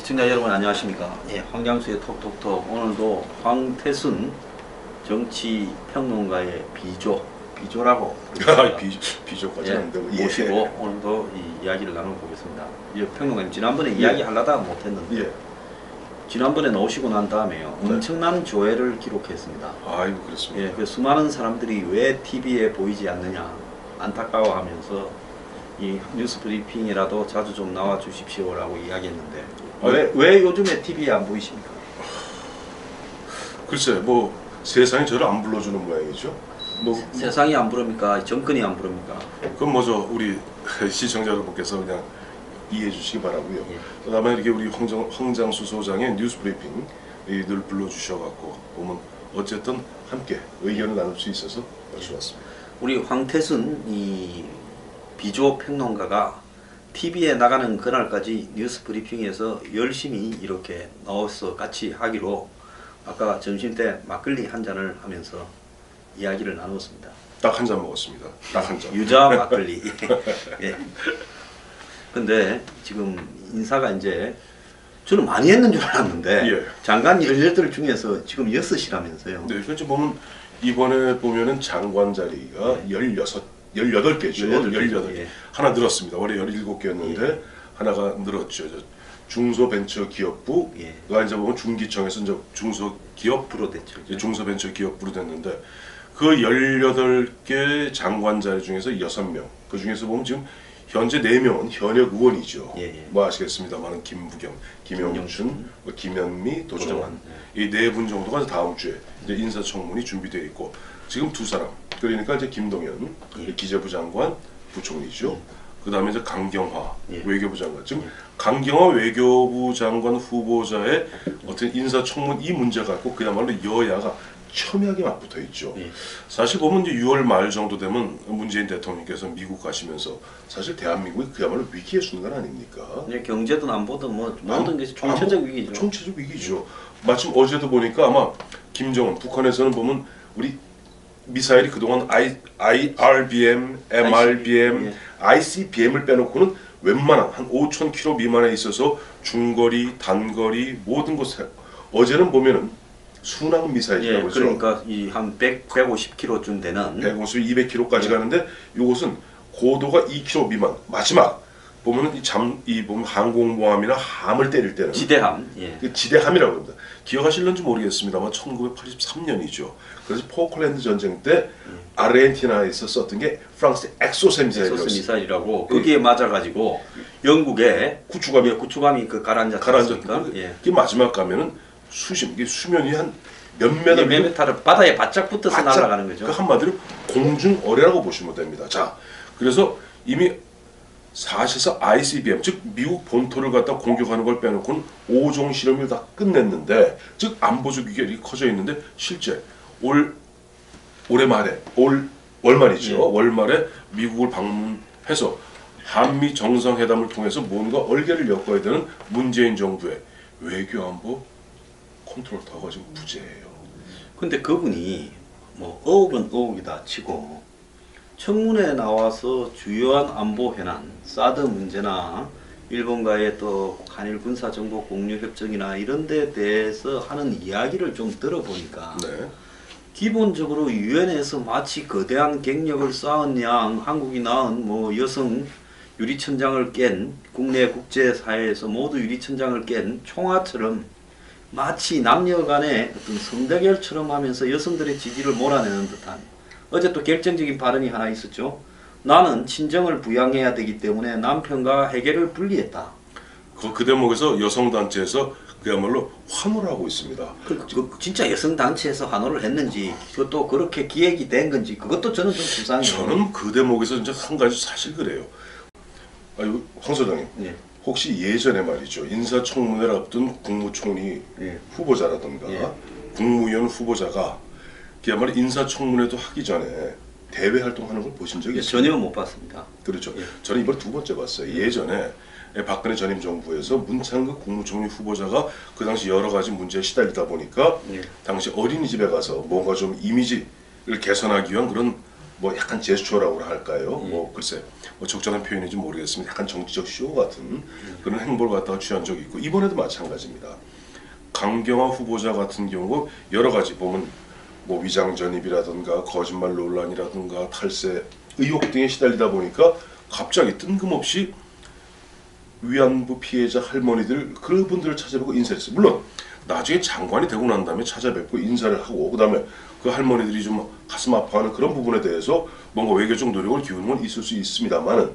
시청자 여러분 안녕하십니까? 예, 황장수의 톡톡톡. 오늘도 황태순 정치평론가의 비조라고 비조까지 예, 안 되고 모시고 오늘도 이 이야기를 나눠보겠습니다. 이 평론가님 지난번에 이야기 하려다가 못했는데 지난번에 나오시고 난 다음에요 엄청난 조회를 기록했습니다. 아이고 그렇습니다. 예, 그 수많은 사람들이 왜 TV에 보이지 않느냐 안타까워하면서 이 뉴스 브리핑이라도 자주 좀 나와 주십시오라고 이야기했는데 왜 요즘에 TV에 안 보이십니까? 글쎄 뭐 세상이 저를 안 불러주는 모양이죠. 뭐 세상이 안 부릅니까? 정권이 안 부릅니까? 그건 뭐죠 우리 시청자 여러분께서 그냥 이해해 주시기 바라고요. 예. 그다음에 이렇게 우리 황장수 소장의 뉴스 브리핑 늘 불러주셔갖고 보면 어쨌든 함께 의견을 나눌 수 있어서 좋았습니다. 우리 황태순 이 비조 평론가가 TV에 나가는 그날까지 뉴스 브리핑에서 열심히 이렇게 나와서 같이 하기로 아까 점심 때 막걸리 한 잔을 하면서 이야기를 나눴습니다. 딱 한 잔 먹었습니다. 딱 한 잔. 유자 막걸리. 예. 근데 지금 인사가 이제 저는 많이 했는 줄 알았는데 예. 장관 18 중에서 지금 6이라면서요. 네, 그렇죠. 보면 이번에 보면은 장관 자리가 18개죠. 18개. 예. 하나 늘었습니다. 원래 17개였는데 하나가 늘었죠. 중소벤처기업부가 예. 이제 보면 중기청에서 이제 중소기업 프로 됐죠. 중소벤처기업부로 됐는데 그 18개 장관 자리 중에서 6명. 그 중에서 보면 지금 현재 4명은 현역 의원이죠. 예. 뭐 아시겠습니다만 김부겸, 김영춘, 김현미, 도정환 이 4분 정도가 다음 주에 이제 인사청문이 준비되어 있고 지금 2사람 그러니까 이제 김동연 기재부 장관 부총리죠. 그 다음에 이제 강경화 외교부 장관. 지금 강경화 외교부 장관 후보자의 어떤 인사청문 이 문제 갖고 그야말로 여야가 첨예하게 맞붙어 있죠. 사실 보면 이제 6월 말 정도 되면 문재인 대통령께서 미국 가시면서 사실 대한민국이 그야말로 위기의 순간 아닙니까? 경제든 안보든 뭐 모든 것이 총체적 위기죠. 총체적 위기죠. 마침 어제도 보니까 아마 김정은 북한에서는 보면 우리 미사일이 그동안 IRBM, MRBM, ICBM을 빼놓고는 웬만한 한 5,000km 미만에 있어서 중거리, 단거리 모든 곳에 어제는 보면은 순항 미사일이라고 그러죠. 그러니까 이 한 150km쯤 되는 150, 200km까지 가는데 이것은 고도가 2km 미만. 마지막 보면은 이 보면 항공모함이나 함을 때릴 때는 지대함. 그 지대함이라고 합니다. 기억하실런지 모르겠습니다만 1983년이죠. 그래서 포클랜드 전쟁 때 아르헨티나에서 썼던 게 프랑스 엑소세 미사일이라고 거기에 맞아가지고 영국의 구축함이 그 가라앉았습니까? 그 마지막 가면은 수면이 한 몇 메다 몇 메타를 바다에 바짝 붙어서 날아가는 거죠. 그 한마디로 공중 어뢰라고 보시면 됩니다. 자, 그래서 이미 사실상 ICBM 즉 미국 본토를 갖다 공격하는 걸 빼놓고는 5종 실험을 다 끝냈는데 즉 안보적 위기가 커져 있는데 실제 올해 말에 월말이죠. 월말에 미국을 방문해서 한미 정상회담을 통해서 뭔가 얼개를 엮어야 되는 문재인 정부의 외교안보 컨트롤 타워가 지금 부재해요. 근데 그분이 뭐 어업은 어업이다 치고 청문회에 나와서 주요한 안보 현안, 사드 문제나 일본과의 또 한일 군사 정보 공유 협정이나 이런 데 대해서 하는 이야기를 좀 들어보니까 기본적으로 유엔에서 마치 거대한 갱력을 쌓은 양 한국이 낳은 뭐 여성 유리천장을 깬 국내 국제사회에서 모두 유리천장을 깬 총화처럼 마치 남녀 간의 어떤 성대결처럼 하면서 여성들의 지지를 몰아내는 듯한 어제 또 결정적인 발언이 하나 있었죠. 나는 친정을 부양해야 되기 때문에 남편과 해결을 분리했다. 그 대목에서 여성단체에서 그야말로 환호를 하고 있습니다. 진짜 여성단체에서 환호를 했는지 그것도 그렇게 기획이 된 건지 그것도 저는 좀 불쌍해요. 저는 그 대목에서 이제 한 가지 사실 그래요. 아유, 황 소장님. 혹시 예전에 말이죠 인사청문회를 앞둔 국무총리 후보자라던가 국무위원 후보자가 그야말로 인사청문회도 하기 전에 대외 활동하는 걸 보신 적이 있어요? 전혀 못 봤습니다. 그렇죠. 저는 이번에 2번째 봤어요. 예전에 박근혜 전임 정부에서 문창극 국무총리 후보자가 그 당시 여러 가지 문제에 시달리다 보니까 당시 어린이집에 가서 뭔가 좀 이미지를 개선하기 위한 그런 뭐 약간 제스처라고 할까요? 뭐 글쎄 뭐 적절한 표현인지 모르겠습니다. 약간 정치적 쇼 같은 그런 행보를 갖다가 취한 적이 있고 이번에도 마찬가지입니다. 강경화 후보자 같은 경우 여러 가지 보면 뭐 위장 전입이라든가 거짓말 논란이라든가 탈세 의혹 등에 시달리다 보니까 갑자기 뜬금없이 위안부 피해자 할머니들 그분들을 찾아뵙고 인사를 했어요. 물론 나중에 장관이 되고 난 다음에 찾아뵙고 인사를 하고 그다음에 그 할머니들이 좀 가슴 아파하는 그런 부분에 대해서 뭔가 외교적 노력을 기울이는 건 있을 수 있습니다만은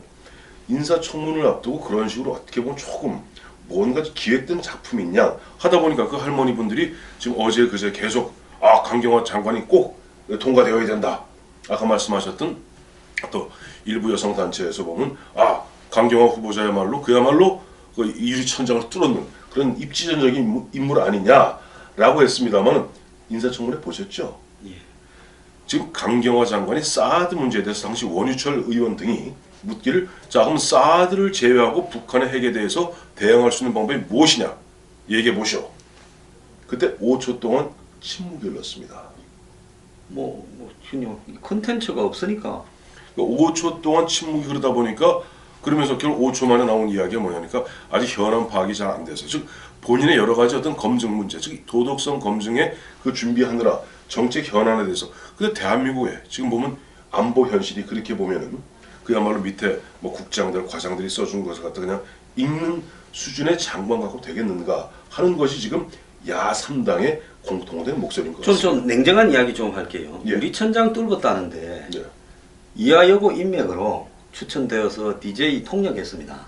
인사청문을 앞두고 그런 식으로 어떻게 보면 조금 뭔가 기획된 작품이냐 하다 보니까 그 할머니 분들이 지금 어제 그제 계속 강경화 장관이 꼭 통과되어야 된다. 아까 말씀하셨던 또 일부 여성 단체에서 보면 강경화 후보자야말로 그야말로 그 유리천장을 뚫었는 그런 입지전적인 인물 아니냐라고 했습니다만 인사청문회 보셨죠? 예. 지금 강경화 장관이 사드 문제에 대해서 당시 원유철 의원 등이 묻기를 자 그럼 사드를 제외하고 북한의 핵에 대해서 대응할 수 있는 방법이 무엇이냐 얘기해 보시오. 그때 5초 동안 침묵이 흘렀습니다. 그냥 컨텐츠가 없으니까. 5초 동안 침묵이 흐르다 보니까 그러면서 결국 5초 만에 나온 이야기가 뭐냐니까 아직 현안 파악이 잘 안 돼서 즉 본인의 여러 가지 어떤 검증 문제 즉 도덕성 검증에 그 준비하느라 정책 현안에 대해서 근데 대한민국에 지금 보면 안보 현실이 그렇게 보면은 그야말로 밑에 뭐 국장들 과장들이 써준 것을 갖다 그냥 읽는 수준의 장관 갖고 되겠는가 하는 것이 지금 야3당의 공통된 목소리인 것 같습니다. 좀 냉정한 이야기 좀 할게요. 예. 유리천장 뚫었다는데 예. 이하여고 인맥으로 추천되어서 DJ 통역했습니다.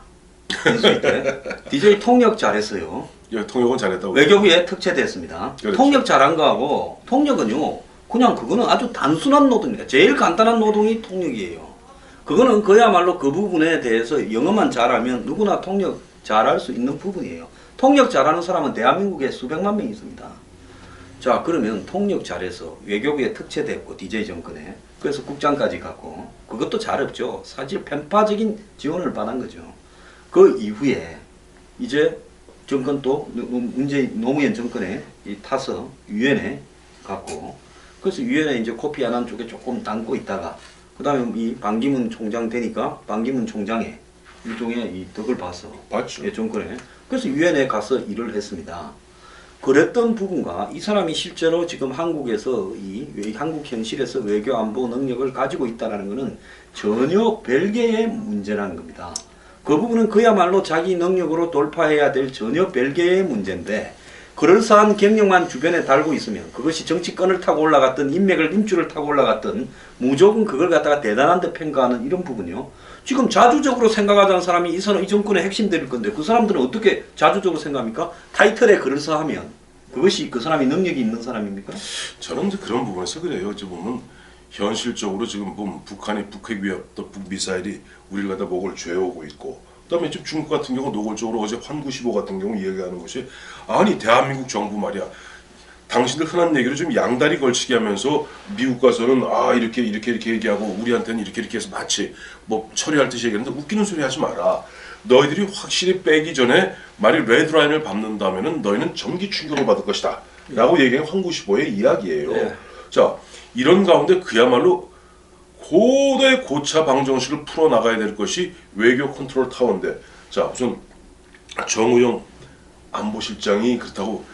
인수위 때 DJ 통역 잘했어요. 예, 통역은 잘했다고. 외교부에 특채됐습니다. 그렇죠. 통역 잘한 거하고 통역은요 그냥 그거는 아주 단순한 노동입니다. 제일 간단한 노동이 통역이에요. 그거는 그야말로 그 부분에 대해서 영어만 잘하면 누구나 통역 잘할 수 있는 부분이에요. 통역 잘하는 사람은 대한민국에 수백만 명 있습니다. 자 그러면 통역 잘해서 외교부에 특채됐고 DJ 정권에 그래서 국장까지 갔고 그것도 잘했죠. 사실 편파적인 지원을 받은 거죠. 그 이후에 이제 정권 또 노무현 정권에 타서 유엔에 갔고 그래서 유엔에 이제 코피 아난 쪽에 조금 담고 있다가 그 다음에 이 반기문 총장 되니까 반기문 총장의 일종의 이 덕을 봐서 봤죠. 정권에 그래서 유엔에 가서 일을 했습니다. 그랬던 부분과 이 사람이 실제로 지금 한국에서 한국 현실에서 외교 안보 능력을 가지고 있다는 것은 전혀 별개의 문제라는 겁니다. 그 부분은 그야말로 자기 능력으로 돌파해야 될 전혀 별개의 문제인데 그럴싸한 경력만 주변에 달고 있으면 그것이 정치권을 타고 올라갔던 인맥을 타고 올라갔던 무조건 그걸 갖다가 대단한 데 평가하는 이런 부분이요. 지금 자주적으로 생각하자는 사람이 이 정권의 핵심들일 건데 그 사람들은 어떻게 자주적으로 생각합니까? 타이틀에 그럴싸하면 그것이 그 사람이 능력이 있는 사람입니까? 저는 이제 그런 부분에서 그래요. 이제 보면 현실적으로 지금 보면 북한이 북핵 위협 또 북미사일이 우리를 갖다 목을 죄어오고 있고 그다음에 지금 중국 같은 경우 노골적으로 어제 환구15 같은 경우 이야기하는 것이 아니 대한민국 정부 말이야 당신들 흔한 얘기로 좀 양다리 걸치게 하면서 미국 가서는 이렇게 얘기하고 우리한테는 이렇게 해서 마치 뭐 처리할 듯이 얘기하는데 웃기는 소리 하지 마라. 너희들이 확실히 빼기 전에 만일 레드라인을 밟는다면은 너희는 전기 충격을 받을 것이다. 라고 얘기한 환구15의 이야기예요. 네. 자 이런 가운데 그야말로 고도의 고차 방정식을 풀어나가야 될 것이 외교 컨트롤 타워인데 자 우선 정우영 안보실장이 그렇다고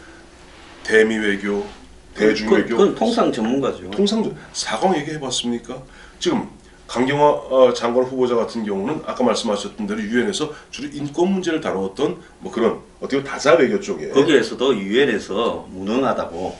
대미 외교, 대중 외교 그건 통상 전문가죠. 통상 사강 얘기해봤습니까? 지금 강경화 장관 후보자 같은 경우는 아까 말씀하셨던 대로 유엔에서 주로 인권 문제를 다루었던 뭐 그런 어떻게 보면 다자 외교 쪽에 거기에서도 유엔에서 무능하다고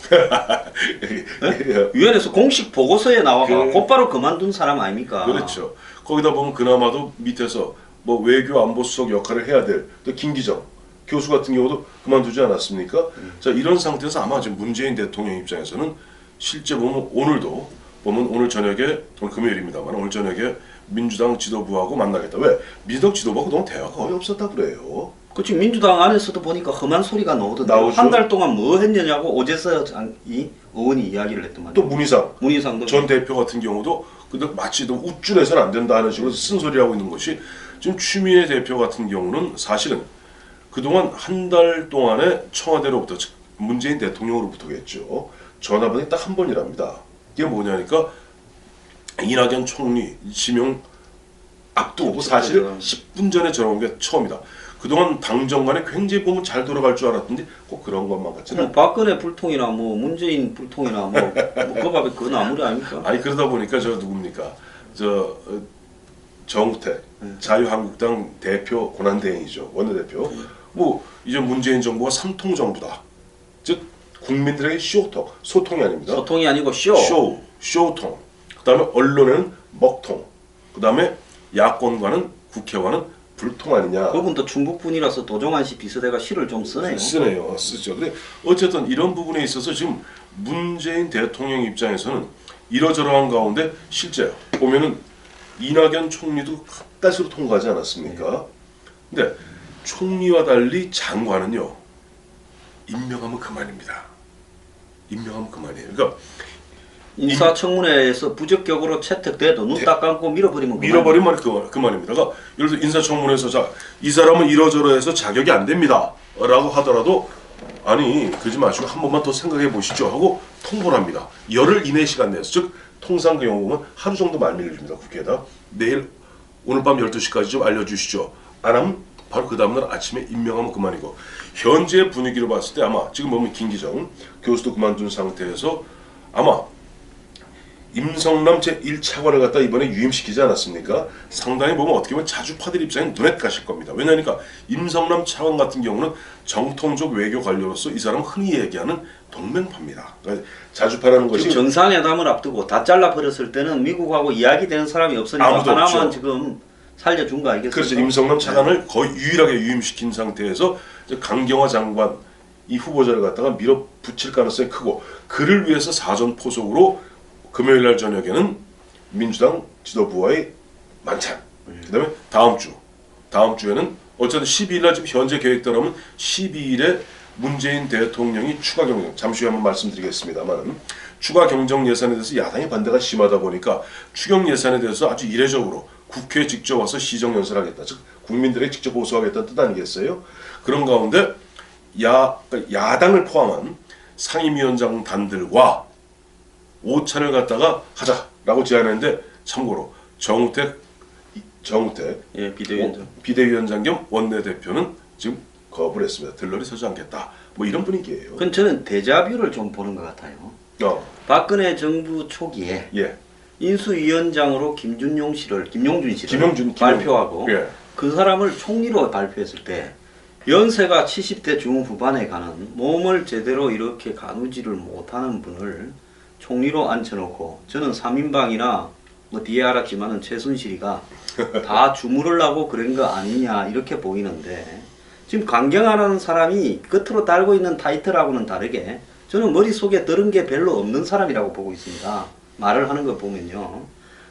유엔에서 공식 보고서에 나와가 곧바로 그만둔 사람 아닙니까? 그렇죠. 거기다 보면 그나마도 밑에서 뭐 외교 안보수석 역할을 해야 될 또 김기정 교수 같은 경우도 그만두지 않았습니까? 자 이런 상태에서 아마 지금 문재인 대통령 입장에서는 실제 보면 오늘도 보면 오늘 저녁에 오늘 금요일입니다만 오늘 저녁에 민주당 지도부하고 만나겠다. 왜? 민주당 지도부하고 너무 대화가 거의 없었다 그래요. 그치 민주당 안에서도 보니까 험한 소리가 나오던데 나오죠. 한 달 동안 뭐 했느냐고 오재서 이 의원이 이야기를 했더만 또 문희상도 전 대표 같은 경우도 근데 마치 너 우쭐해서는 안 된다 하는 식으로 쓴소리하고 있는 것이 지금 추미애 대표 같은 경우는 사실은 그동안 한 달 동안에 청와대로부터 즉 문재인 대통령으로부터겠죠. 전화번이 딱 한 번이랍니다. 이게 뭐냐니까 이낙연 총리 지명 앞두고 사실 10분 전에 전화온 게 처음이다. 그동안 당정간에 굉장히 보면 잘 돌아갈 줄 알았는데 꼭 그런 것만 같지는. 뭐 박근혜 불통이나 뭐 문재인 불통이나 그 밥에 그건 아무리 아닙니까? 아니 그러다 보니까 저 누굽니까? 정우택 자유한국당 대표 권한대행이죠. 원내대표. 뭐 이제 문재인 정부가 삼통 정부다. 즉 국민들에게 쇼통, 소통이 아닙니다. 소통이 아니고 쇼통. 그다음에 언론에는 먹통. 그다음에 야권과는 국회와는 불통 아니냐. 그분도 충북분이라서 도종환 씨 비서대가 시를 좀 쓰네요. 쓰죠. 근데 어쨌든 이런 부분에 있어서 지금 문재인 대통령 입장에서는 이러저러한 가운데 실제 보면은 이낙연 총리도 가까스로 통과하지 않았습니까? 근데 총리와 달리 장관은요 임명하면 그만입니다. 임명하면 그만이에요. 그러니까 인사청문회에서 부적격으로 채택돼도 눈 딱 감고 밀어버리면 그만입니다. 그러니까 예를 들어 인사청문회에서 자, 이 사람은 이러저러해서 자격이 안 됩니다 라고 하더라도 아니 그러지 마시고 한 번만 더 생각해 보시죠 하고 통보를 합니다. 열흘 이내 시간 내에서. 즉 통상 그 경우 보면 하루 정도 말미를 줍니다. 국회에다 내일 오늘 밤 12시까지 좀 알려주시죠. 안 하면 바로 그 다음날 아침에 임명하면 그만이고, 현재 분위기로 봤을 때 아마 지금 보면 김기정 교수도 그만둔 상태에서 아마 임성남 제1차관을 갖다 이번에 유임시키지 않았습니까? 상당히 보면 어떻게 보면 자주파들 입장에 눈에 가실 겁니다. 왜냐하니까 임성남 차관 같은 경우는 정통적 외교 관료로서 이 사람은 흔히 얘기하는 동맹파입니다. 그러니까 자주파라는 것이 정상회담을 앞두고 다 잘라버렸을 때는 미국하고 이야기되는 사람이 없으니까 하나만 없죠. 지금 살려준 거 아니겠습니까? 그렇죠. 임성남 차관을 거의 유일하게 유임시킨 상태에서 강경화 장관 이 후보자를 갖다가 밀어붙일 가능성이 크고, 그를 위해서 사전포석으로 금요일 날 저녁에는 민주당 지도부와의 만찬. 그다음에 다음 주에는 어쨌든 12일 날 지금 현재 계획대로면 12일에 문재인 대통령이 추가 경정, 잠시 후에 한번 말씀드리겠습니다만 추가 경정 예산에 대해서 야당의 반대가 심하다 보니까 추경 예산에 대해서 아주 이례적으로 국회에 직접 와서 시정 연설하겠다. 즉 국민들에게 직접 호소하겠다는 뜻 아니겠어요? 그런 가운데 야당을 포함한 상임위원장 단들과 오찬을 갖다가 하자라고 제안했는데, 참고로 정우택 비대위원장 겸 원내대표는 지금 거부를 했습니다. 들러리 서지 않겠다. 뭐 이런 분위기예요. 그건 저는 데자뷰를 좀 보는 것 같아요. 박근혜 정부 초기에 인수위원장으로 김용준 씨를 발표하고 그 사람을 총리로 발표했을 때 연세가 70대 중후반에 가는 몸을 제대로 이렇게 가누지를 못하는 분을 총리로 앉혀놓고, 저는 3인방이나 뭐 뒤에 알았지만은 최순실이가 다 주무르려고 그런 거 아니냐 이렇게 보이는데, 지금 강경화라는 사람이 겉으로 달고 있는 타이틀하고는 다르게 저는 머릿속에 들은 게 별로 없는 사람이라고 보고 있습니다. 말을 하는 거 보면요.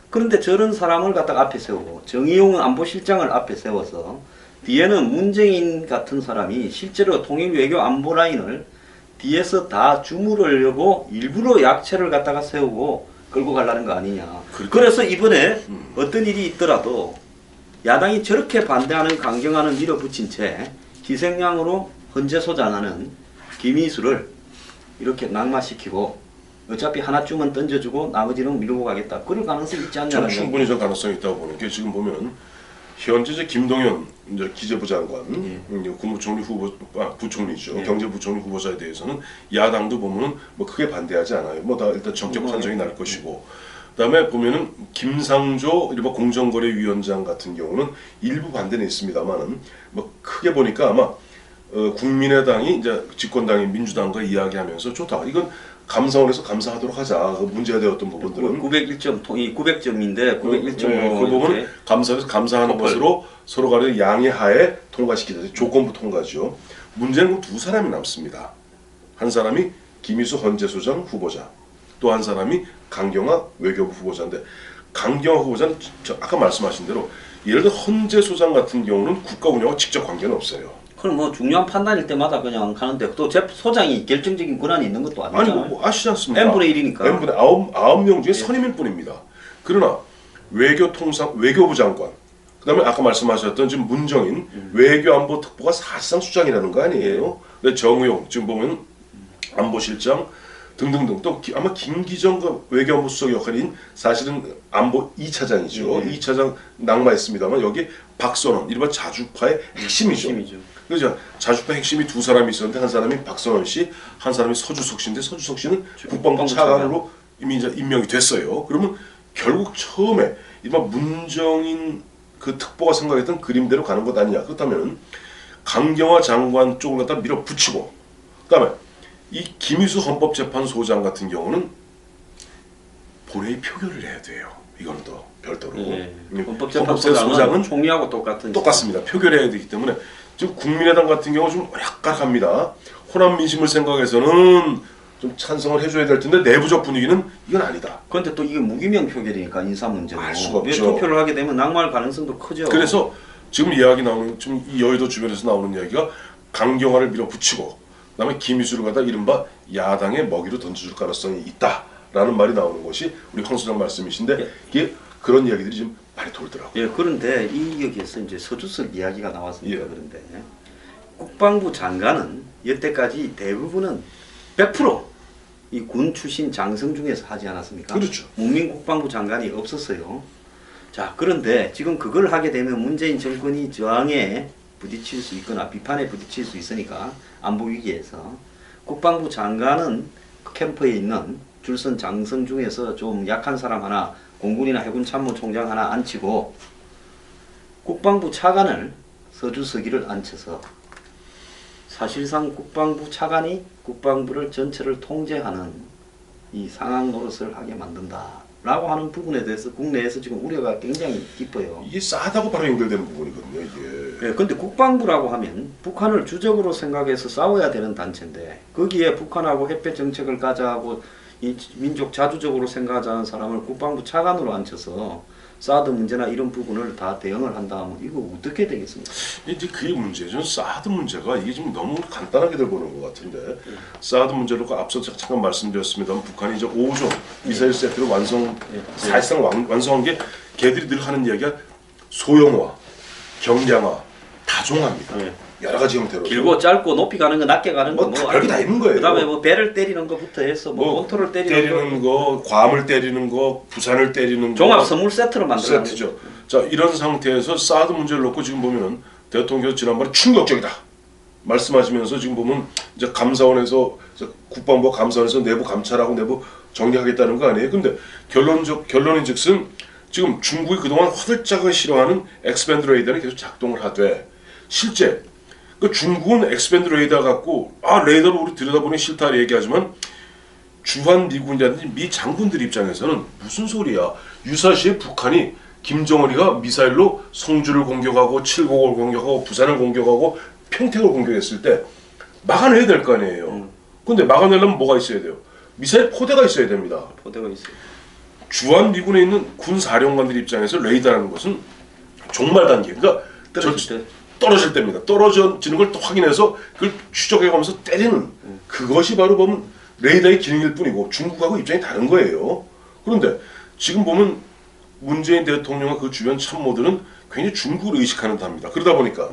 그런데 저런 사람을 갖다가 앞에 세우고 정의용 안보실장을 앞에 세워서 뒤에는 문재인 같은 사람이 실제로 통일 외교 안보 라인을 뒤에서 다 주무르려고 일부러 약체를 갖다가 세우고 끌고 가려는 거 아니냐. 그래서 이번에 어떤 일이 있더라도 야당이 저렇게 반대하는 강경화는 밀어붙인 채 희생양으로 헌재소장하는 김희수를 이렇게 낙마시키고 어차피 하나쯤은 던져주고 나머지는 밀고 가겠다. 그럴 가능성이 있지 않냐는 거죠. 충분히 저 가능성이 있다고 보는 게, 지금 보면 현재 이제 김동연 기재부 장관, 국무총리 부총리죠. 경제부총리 후보자에 대해서는 야당도 보면은 뭐 크게 반대하지 않아요. 뭐 다 일단 정책 판정이 날 것이고, 그다음에 보면은 김상조 일반 공정거래위원장 같은 경우는 일부 반대는 있습니다만은 뭐 크게 보니까 아마 국민의당이 이제 집권당인 민주당과 이야기하면서 좋다. 이건 감사원에서 감사하도록 하자. 그 문제가 되었던 부분들은 901점 900점인데 901점 그 부분은 감사원에서 감사하는 것으로 서로 간에 양해하에 통과시키자. 조건부 통과죠. 문제는 두 사람이 남습니다. 한 사람이 김희수 헌재소장 후보자, 또 한 사람이 강경화 외교부 후보자인데, 강경화 후보자는 아까 말씀하신 대로 예를 들어 헌재소장 같은 경우는 국가 운영과 직접 관계는 없어요. 그럼 뭐 중요한 판단일 때마다 그냥 가는데, 또 소장이 결정적인 권한이 있는 것도 아니잖아요. 아니 뭐 아시지 않습니까? n분의 1이니까. n분의 9명 중에 선임일 뿐입니다. 그러나 외교부 장관, 그다음에 아까 말씀하셨던 지금 문정인 외교안보 특보가 사실상 수장이라는 거 아니에요? 근데 정의용 지금 보면 안보실장, 등등등 또 아마 김기정 외교안보 수석 역할인 사실은 안보 2차장이죠. 2차장 낙마했습니다만 여기 박선원 이른바 자주파의 핵심이죠. 그렇죠. 자주파 핵심이 두 사람이 있었는데 한 사람이 박선원 씨, 한 사람이 서주석 씨인데 서주석 씨는 국방부 차관으로 이미 이제 임명이 됐어요. 그러면 결국 처음에 이른바 문정인 그 특보가 생각했던 그림대로 가는 것 아니냐. 그렇다면 강경화 장관 쪽을 갖다 밀어붙이고 그다음에 이 김희수 헌법재판소장 같은 경우는 본회의 표결을 해야 돼요. 이거는 더 별도로. 헌법재판소장은 총리하고 똑같습니다. 표결해야 되기 때문에 지금 국민의당 같은 경우 좀 약간합니다. 호남 민심을 생각해서는 좀 찬성을 해줘야 될 텐데 내부적 분위기는 이건 아니다. 그런데 또 이게 무기명 표결이니까 인사 문제로 알 수가 없죠. 투표를 하게 되면 낙마할 가능성도 크죠. 그래서 지금 이야기 나오는 지금 이 여의도 주변에서 나오는 이야기가 강경화를 밀어붙이고 그다음에 김희수를 갖다 이른바 야당의 먹이로 던져줄 가능성이 있다라는 말이 나오는 것이 우리 황 소장 말씀이신데 이게 그런 이야기들이 지금 많이 돌더라고요. 예, 그런데 이 여기에서 이제 서주석 이야기가 나왔으니까 그런데 국방부 장관은 여태까지 대부분은 100% 이 군 출신 장성중에서 하지 않았습니까? 그렇죠. 문민국방부 장관이 없었어요. 자, 그런데 지금 그걸 하게 되면 문재인 정권이 저항에 부딪힐 수 있거나 비판에 부딪힐 수 있으니까 안보 위기에서 국방부 장관은 캠프에 있는 줄선 장성 중에서 좀 약한 사람 하나 공군이나 해군 참모총장 하나 앉히고 국방부 차관을 서주석이를 앉혀서 사실상 국방부 차관이 국방부를 전체를 통제하는 이 상황 노릇을 하게 만든다라고 하는 부분에 대해서 국내에서 지금 우려가 굉장히 깊어요. 이게 싸다고 바로 연결되는 부분이거든요. 이게. 예, 근데 국방부라고 하면 북한을 주적으로 생각해서 싸워야 되는 단체인데 거기에 북한하고 협회 정책을 가자고 이 민족 자주적으로 생각하자는 사람을 국방부 차관으로 앉혀서 사드 문제나 이런 부분을 다 대응을 한다 하면 이거 어떻게 되겠습니까? 이제 그게 문제죠. 사드 문제가 이게 지금 너무 간단하게 들보는 것 같은데 사드 문제로 앞서 잠깐 말씀드렸습니다만 북한이 이제 5종 미사일 세트를 사실상 완성한 게 걔들이 늘 하는 이야기가 소형화, 경량화, 다종화입니다. 여러 가지 형태로 길고 짧고 높이 가는 거 낮게 가는 거 별게 다 있는 거예요. 그다음에 뭐 배를 때리는 거부터 해서 뭐 본토를 때리는 거, 괌을 때리는 거, 부산을 때리는 종합 거 선물 세트로 만들어요. 세트죠. 자, 이런 상태에서 사드 문제를 놓고 지금 보면은 대통령께서 지난번에 충격적이다 말씀하시면서 지금 보면 이제 감사원에서 국방부 감사원에서 내부 감찰하고 내부 정리하겠다는 거 아니에요? 근데 결론인즉슨 지금 중국이 그동안 화들짝을 싫어하는 엑스밴드 레이더는 계속 작동을 하되 실제 그 중국은 엑스밴드 레이더 갖고 레이더를 우리 들여다보니 싫다 얘기하지만 주한 미군이라든지 미 장군들 입장에서는 무슨 소리야? 유사시에 북한이 김정은이가 미사일로 성주를 공격하고 칠곡을 공격하고 부산을 공격하고 평택을 공격했을 때 막아내야 될 거 아니에요. 근데 막아내려면 뭐가 있어야 돼요? 미사일 포대가 있어야 됩니다. 포대가 있어요. 주한 미군에 있는 군 사령관들 입장에서 레이더라는 것은 종말 단계. 그러니까 떨어질 때입니다. 떨어지는 걸 또 확인해서 그걸 추적해가면서 때리는 그것이 바로 보면 레이더의 기능일 뿐이고 중국하고 입장이 다른 거예요. 그런데 지금 보면 문재인 대통령과 그 주변 참모들은 굉장히 중국을 의식하는 답니다. 그러다 보니까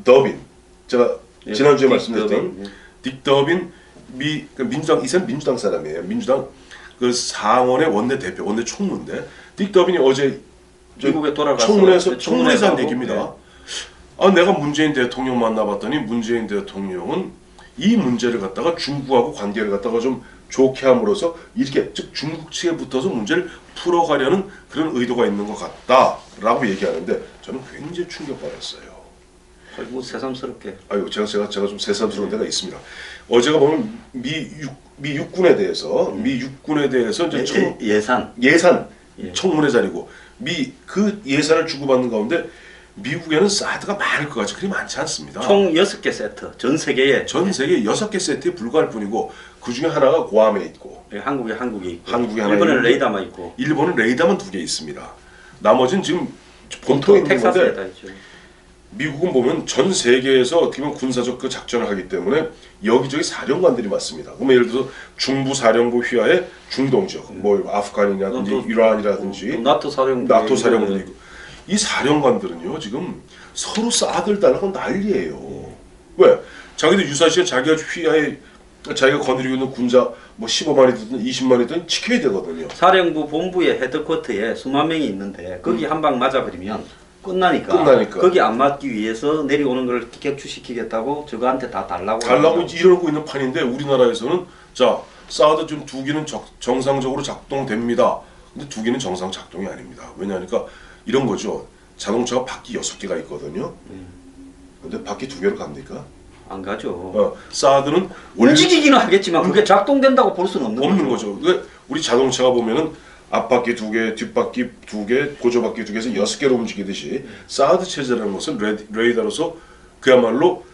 더빈 제가 지난주에 말씀드렸던 딕 더빈 민주당 이사람 민주당 사람이에요. 민주당 그 상원의 원내 대표 원내 총무인데 딕 더빈이 어제 미국에 돌아가서 청문회에서 한 얘기입니다. 내가 문재인 대통령 만나봤더니 문재인 대통령은 이 문제를 갖다가 중국하고 관계를 갖다가 좀 좋게 함으로써 이렇게 즉 중국 측에 붙어서 문제를 풀어가려는 그런 의도가 있는 것 같다라고 얘기하는데 저는 굉장히 충격받았어요. 뭐 새삼스럽게. 제가 좀 새삼스러운 데가 있습니다. 어제가 보면 미 육군에 대해서 이제 예산 청문회 자리고 그 예산을 주고받는 가운데 미국에는 사드가 많을 것 같이 그리 많지 않습니다. 총 6개 세트 전 세계에 6개 세트에 불과할 뿐이고 그 중에 하나가 괌에 있고 한국에 있고 하나 일본은 레이더만 있고 일본은 레이더만 2개 있습니다. 나머지는 지금 본토에 있는 건데 미국은 보면 전 세계에서 어떻게 보면 군사적 그 작전을 하기 때문에 여기저기 사령관들이 많습니다. 그러면 예를 들어서 중부 사령부 휘하의 중동 지역, 뭐 아프간이라든지 이란이라든지 나토 사령부도 있고 이 사령관들은요 지금 서로 싸들 달라고 난리예요. 왜? 자기들 유사시에 자기가 휘하에 자기가 거느리고 있는 군자 뭐 15만이든 20만이든 지켜야 되거든요. 사령부 본부의 헤드쿼터에 수만 명이 있는데 거기 한 방 맞아버리면 끝나니까. 거기 안 맞기 위해서 내려오는 걸 격추시키겠다고 저거한테 다 달라고 이러고 있는 판인데 우리나라에서는 자 사드 좀 2기는 정상적으로 작동됩니다. 근데 2기는 정상 작동이 아닙니다. 왜냐하니까 이런 거죠. 자동차가 바퀴 6개가 있거든요. 근데 바퀴 2개로 갑니까? 안 가죠. 사드는 움직이기는 하겠지만 그게 작동된다고 볼 수는 없는 거죠. 우리 자동차가 보면은 앞바퀴 2개, 뒷바퀴 2개, 보조바퀴 2개에서 6개로 움직이듯이 사드 체제라는 것은 레이더로서 그야말로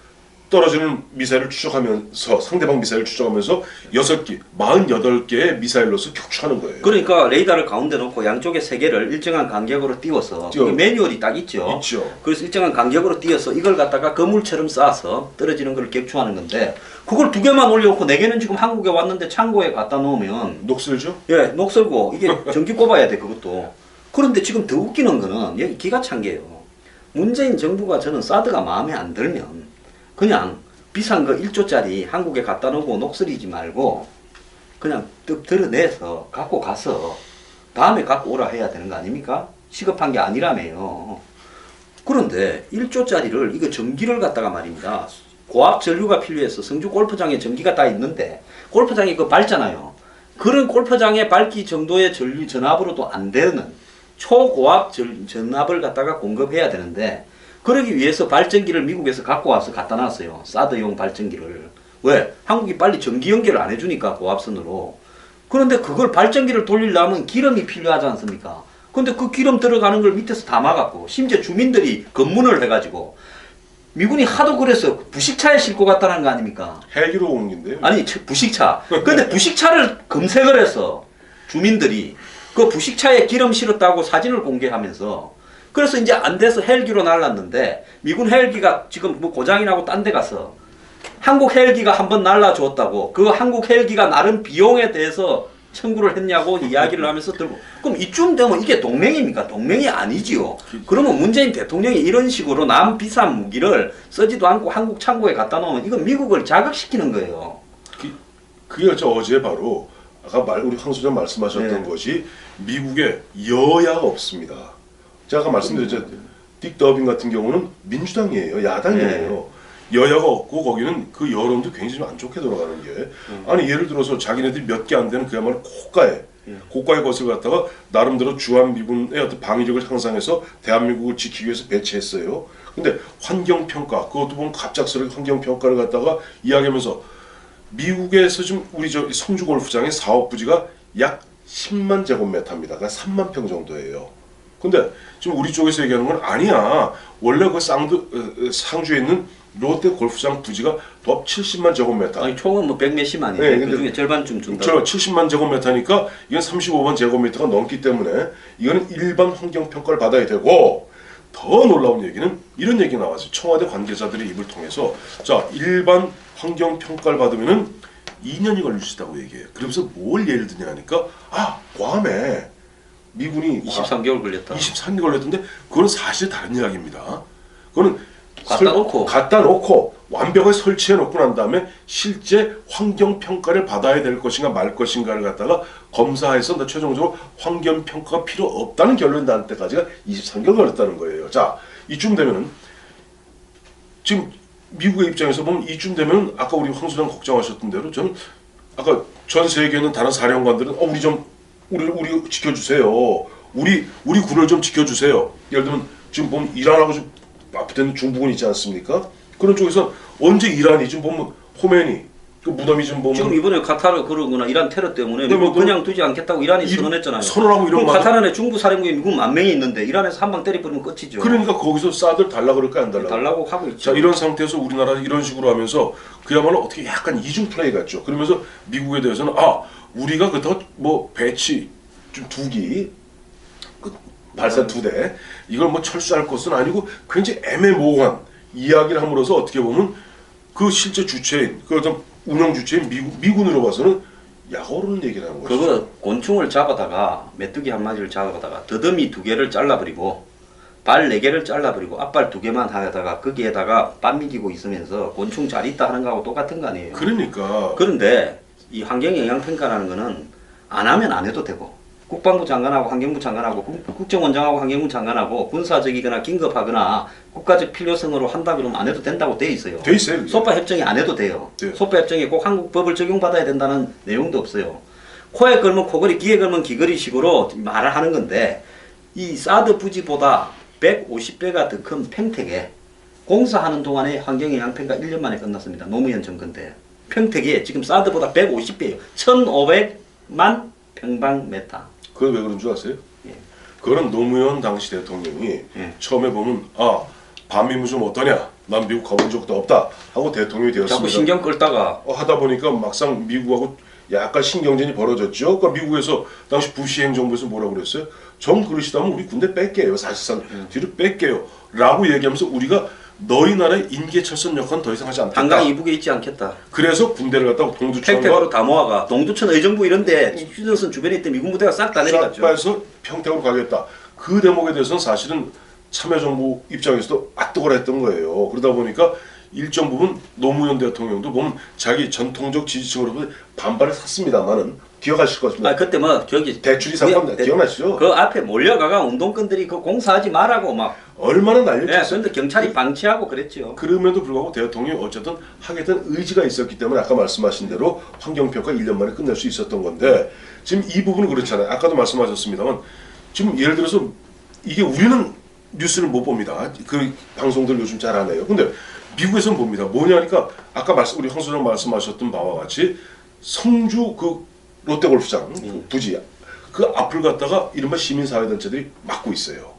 떨어지는 미사일을 추적하면서 상대방 미사일을 추적하면서 6개, 48개의 미사일로서 격추하는 거예요. 그러니까 레이더를 가운데 놓고 양쪽에 3개를 일정한 간격으로 띄워서 매뉴얼이 딱 있죠. 그래서 일정한 간격으로 띄워서 이걸 갖다가 거물처럼 쌓아서 떨어지는 걸 격추하는 건데 그걸 2개만 올려놓고 4개는 지금 한국에 왔는데 창고에 갖다 놓으면 녹슬죠? 예, 녹슬고 이게 전기 꼽아야 돼 그것도. 그런데 지금 더 웃기는 거는 여기 기가 찬 게요. 문재인 정부가 저는 사드가 마음에 안 들면 그냥 비싼 거 1조짜리 한국에 갖다 놓고 녹슬이지 말고 그냥 뚝 드러내서 갖고 가서 다음에 갖고 오라 해야 되는 거 아닙니까? 시급한 게 아니라며요. 그런데 1조짜리를 이거 전기를 갖다가 말입니다. 고압 전류가 필요해서 성주 골프장에 전기가 다 있는데 골프장이 그거 밝잖아요. 그런 골프장에 밝기 정도의 전류 전압으로도 안 되는 초고압 전압을 갖다가 공급해야 되는데 그러기 위해서 발전기를 미국에서 갖고 와서 갖다 놨어요. 사드용 발전기를. 왜? 한국이 빨리 전기 연결을 안 해주니까 고압선으로. 그런데 그걸 발전기를 돌리려면 기름이 필요하지 않습니까? 근데 그 기름 들어가는 걸 밑에서 다 막았고 심지어 주민들이 검문을 해가지고 미군이 하도 그래서 부식차에 싣고 갔다는 거 아닙니까? 헬기로 옮긴대요. 아니 부식차. 근데 부식차를 검색을 해서 주민들이 그 부식차에 기름 실었다고 사진을 공개하면서 그래서 이제 안 돼서 헬기로 날랐는데 미군 헬기가 지금 뭐 고장이 나고 딴 데 가서 한국 헬기가 한번 날라줬다고 그 한국 헬기가 나름 비용에 대해서 청구를 했냐고 이야기를 하면서 들고 그럼 이쯤 되면 이게 동맹입니까? 동맹이 아니지요. 그러면 문재인 대통령이 이런 식으로 남 비싼 무기를 쓰지도 않고 한국 창고에 갖다 놓으면 이건 미국을 자극시키는 거예요. 그게 어제 바로 아까 우리 황 소장 말씀하셨던 것이 미국에 여야가 없습니다. 제가 아까 말씀드렸죠. 딕 더빈 같은 경우는 민주당이에요. 야당이에요. 여야가 없고 거기는 그 여론도 굉장히 좀 안 좋게 돌아가는 게 아니 예를 들어서 자기네들이 몇 개 안 되는 그야말로 고가의 것을 갖다가 나름대로 주한미군의 어떤 방위력을 향상해서 대한민국을 지키기 위해서 배치했어요. 근데 환경평가 그것도 보면 갑작스럽게 환경평가를 갖다가 이야기하면서 미국에서 지금 우리 저 성주 골프장의 사업 부지가 약 10만 제곱미터입니다. 그러니까 3만 평 정도예요. 근데 지금 우리 쪽에서 얘기하는 건 아니야. 원래 그 상주에 있는 롯데 골프장 부지가 더 70만 제곱미터. 아니 총은 뭐 100몇십만인데 그 중에 절반쯤 준다. 70만 제곱미터니까 이건 35만 제곱미터가 넘기 때문에 이거는 일반 환경 평가를 받아야 되고 더 놀라운 얘기는 이런 얘기 나왔어요. 청와대 관계자들의 입을 통해서 자 일반 환경 평가를 받으면은 2년이 걸릴 수 있다고 얘기해요. 그러면서 뭘 예를 드냐 하니까 괌에 미군이 23개월 걸렸다. 23개월 걸렸던데 그건 사실 다른 이야기입니다. 그거는 갖다 놓고 완벽하게 설치해 놓고 난 다음에 실제 환경 평가를 받아야 될 것인가 말 것인가를 갖다가 검사해서 최종적으로 환경 평가가 필요 없다는 결론이 날 때까지가 23개월 걸렸다는 거예요. 자, 이쯤 되면은 지금 미국의 입장에서 보면 이쯤 되면 아까 우리 황 소장 걱정하셨던 대로 저는 아까 전 세계에 있는 다른 사령관들은 우리 지켜주세요. 우리 군을 좀 지켜주세요. 예를 들면 지금 보면 이란하고 좀 앞에 중부군 있지 않습니까? 그런 쪽에서 언제 이란이 지금 보면 호메니 그 무덤이 좀 보면 지금 이번에 카타르 그러거나 이란 테러 때문에 미국 그냥 두지 않겠다고 이란이 선언했잖아요. 선언하고 이런 그럼 카타르에 중부 사령부에 미국 10,000명이 있는데 이란에서 한 방 때려버리면 끝이죠. 그러니까 거기서 사드를 달라 그럴까 안 달라고? 달라고 하고 있죠. 자 이런 상태에서 우리나라 이런 식으로 하면서 그야말로 어떻게 약간 이중 플레이 같죠. 그러면서 미국에 대해서는 우리가 그더 뭐 배치 좀 2기 발사 2대 이걸 뭐 철수할 것은 아니고 굉장히 애매모호한 이야기를 함으로써 어떻게 보면 그 실제 주체인 그 어떤 운영 주체인 미군으로 봐서는 약오르는 얘기를 하는 거죠. 그거 곤충을 잡아다가 메뚜기 한 마리를 잡아다가 더듬이 2개를 잘라버리고 발 4개를 잘라버리고 앞발 2개만 하다가 거기에다가 빤미기고 있으면서 곤충 잘 있다 하는 거하고 똑같은 거 아니에요. 그러니까 그런데 이 환경영향평가라는 거는 안 하면 안 해도 되고 국방부 장관하고 환경부 장관하고 국정원장하고 환경부 장관하고 군사적이거나 긴급하거나 국가적 필요성으로 한다 그러면 안 해도 된다고 돼 있어요. 돼 있어요. 그게. 소파 협정이 안 해도 돼요. 네. 소파 협정에 꼭 한국 법을 적용받아야 된다는 내용도 없어요. 코에 걸면 코걸이, 귀에 걸면 귀걸이 식으로 말을 하는 건데 이 사드 부지보다 150배가 더 큰 평택에 공사하는 동안에 환경영향평가 1년 만에 끝났습니다. 노무현 정권 때. 평택이 지금 사드보다 150배예요. 1,500만 평방메타. 그건 왜 그런 줄 아세요? 예. 그거는 노무현 당시 대통령이 예. 처음에 보면 반미무 좀 어떠냐? 난 미국 가본 적도 없다 하고 대통령이 되었습니다. 자꾸 신경 끌다가 하다 보니까 막상 미국하고 약간 신경전이 벌어졌죠. 그러니까 미국에서 당시 부시 행정부에서 뭐라고 그랬어요? 정 그러시다면 우리 군대 뺄게요. 사실상 뒤로 뺄게요. 라고 얘기하면서 우리가 너희 나라의 인계철선 역할은 더 이상 하지 않겠다. 한강 이북에 있지 않겠다. 그래서 군대를 갖다가 동두천과 평택으로 다 모아가 동두천 의정부 이런데 휴전선 주변에 있던 미군 부대가 싹 다 내려갔죠. 싹 평택으로 가겠다. 그 대목에 대해서는 사실은 참여정부 입장에서도 아뜨거라 했던 거예요. 그러다 보니까 일정 부분 노무현 대통령도 보면 자기 전통적 지지층으로부터 반발을 샀습니다만은 기억하실 것 같습니다. 아 그때 뭐 저기 대출이 사건 기억나시죠? 그 앞에 몰려가가 운동권들이 그 공사하지 말라고 막. 얼마나 네, 난리쳤어요. 그런데 경찰이 방치하고 그랬죠. 그럼에도 불구하고 대통령이 어쨌든 하겠다는 의지가 있었기 때문에 아까 말씀하신 대로 환경평가 1년 만에 끝낼 수 있었던 건데 지금 이 부분은 그렇잖아요. 아까도 말씀하셨습니다만 지금 예를 들어서 이게 우리는 뉴스를 못 봅니다. 그 방송들 요즘 잘 안 해요. 근데 미국에서는 봅니다. 뭐냐니까 아까 우리 황 소장 말씀하셨던 바와 같이 성주 그 롯데골프장 그 부지 그 앞을 갖다가 이른바 시민사회단체들이 막고 있어요.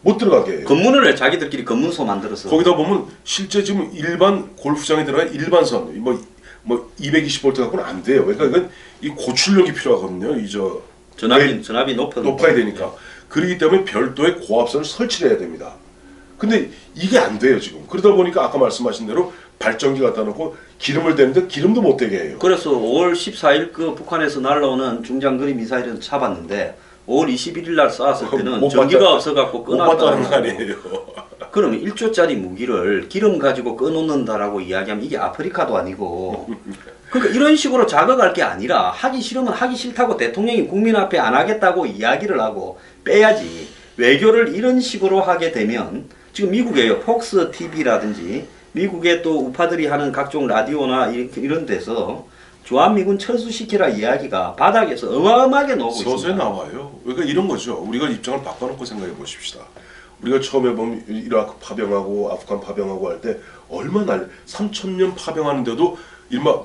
못 들어가게 해요. 검문을 해 자기들끼리 검문소 만들어서. 거기다 보면 실제 지금 일반 골프장에 들어간 일반선 뭐 220V 갖고는 안 돼요. 그러니까 이건 이 고출력이 필요하거든요. 전압이 높아야 되니까. 그렇기 때문에 별도의 고압선을 설치를 해야 됩니다. 근데 이게 안 돼요 지금. 그러다 보니까 아까 말씀하신 대로 발전기 갖다 놓고 기름을 대는데 기름도 못 대게 해요. 그래서 5월 14일 그 북한에서 날라오는 중장거리 미사일을 잡았는데 5월 21일 날 쐈을 때는 전기가 없어갖고 못 봤다는 거 끊었다는 아니에요. 그러면 1조짜리 무기를 기름 가지고 꺼놓는다라고 이야기하면 이게 아프리카도 아니고 그러니까 이런 식으로 자극할 게 아니라 하기 싫으면 하기 싫다고 대통령이 국민 앞에 안 하겠다고 이야기를 하고 빼야지. 외교를 이런 식으로 하게 되면 지금 미국의 폭스 TV라든지 미국의 또 우파들이 하는 각종 라디오나 이런 데서 주한미군 철수시키라 이야기가 바닥에서 어마어마하게 나오고 있습니다. 서서히 나와요. 그러니까 이런 거죠. 우리가 입장을 바꿔놓고 생각해 보십시다. 우리가 처음에 보면 이라크 파병하고 아프간 파병하고 할 때 얼마나 3,000년 파병하는데도 일마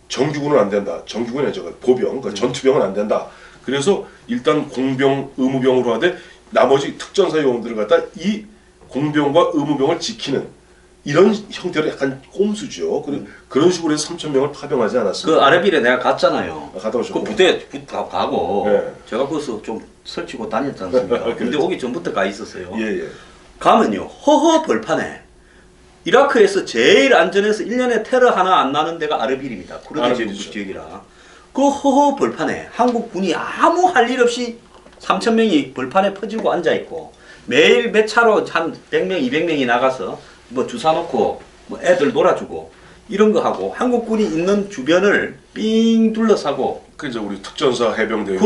정규군은 안 된다. 정규군이 아니죠. 보병, 그러니까 전투병은 안 된다. 그래서 일단 공병, 의무병으로 하되 나머지 특전사 요원들을 갖다 이 공병과 의무병을 지키는 이런 형태로 약간 꼼수죠. 그런 식으로 해서 3,000명을 파병하지 않았습니까? 그 아르빌에 내가 갔잖아요. 갔다 오셨고. 그 부대 가고 네. 제가 거기서 좀 설치고 다녔지 않습니까? 근데 오기 전부터 가 있었어요. 예. 가면요 허허 벌판에 이라크에서 제일 안전해서 1년에 테러 하나 안 나는 데가 아르빌입니다. 쿠르드 지역이라. 그 허허 벌판에 한국군이 아무 할 일 없이 3,000명이 벌판에 퍼지고 앉아있고 매일 몇 차로 한 100명, 200명이 나가서 뭐 주사 놓고 뭐 애들 놀아주고 이런 거 하고 한국군이 있는 주변을 삥 둘러싸고 그 이제 우리 특전사 해병대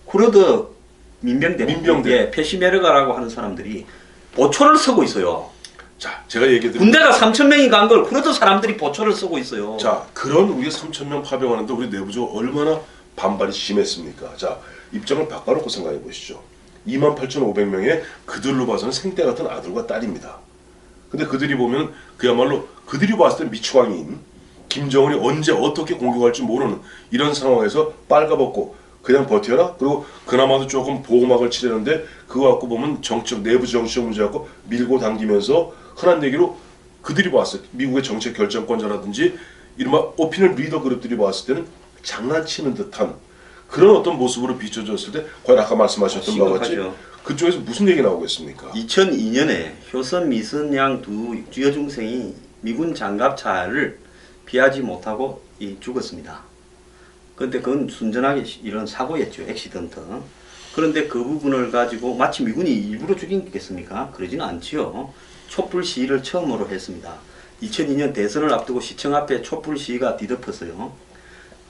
쿠르드 민병대, 민병대. 페시메르가라고 하는 사람들이 보초를 서고 있어요. 자, 제가 얘기 드린 군대가 3,000명이 간 걸 쿠르드 사람들이 보초를 서고 있어요. 자, 그런 우리 3,000명 파병하는데 우리 내부적으로 얼마나 반발이 심했습니까? 자, 입장을 바꿔놓고 생각해 보시죠. 28,500명의 그들로 봐서는 생떼 같은 아들과 딸입니다. 근데 그들이 보면 그야말로 그들이 봤을 때 미추광인 김정은이 언제 어떻게 공격할지 모르는 이런 상황에서 빨가벗고 그냥 버텨라. 그리고 그나마도 조금 보호막을 치려는데 그거 갖고 보면 내부 정치적 문제 갖고 밀고 당기면서 흔한 얘기로 그들이 봤을 때 미국의 정책 결정권자라든지 이른바 오피니언 리더 그룹들이 봤을 때는 장난치는 듯한 그런 어떤 모습으로 비춰졌을 때 과연 아까 말씀하셨던 바와 같이 그쪽에서 무슨 얘기 나오겠습니까? 2002년에 효선 미선양 두 여중생이 미군 장갑차를 피하지 못하고 죽었습니다. 근데 그건 순전하게 이런 사고였죠. 액시던트. 그런데 그 부분을 가지고 마치 미군이 일부러 죽이겠습니까? 그러지는 않지요. 촛불 시위를 처음으로 했습니다. 2002년 대선을 앞두고 시청 앞에 촛불 시위가 뒤덮었어요.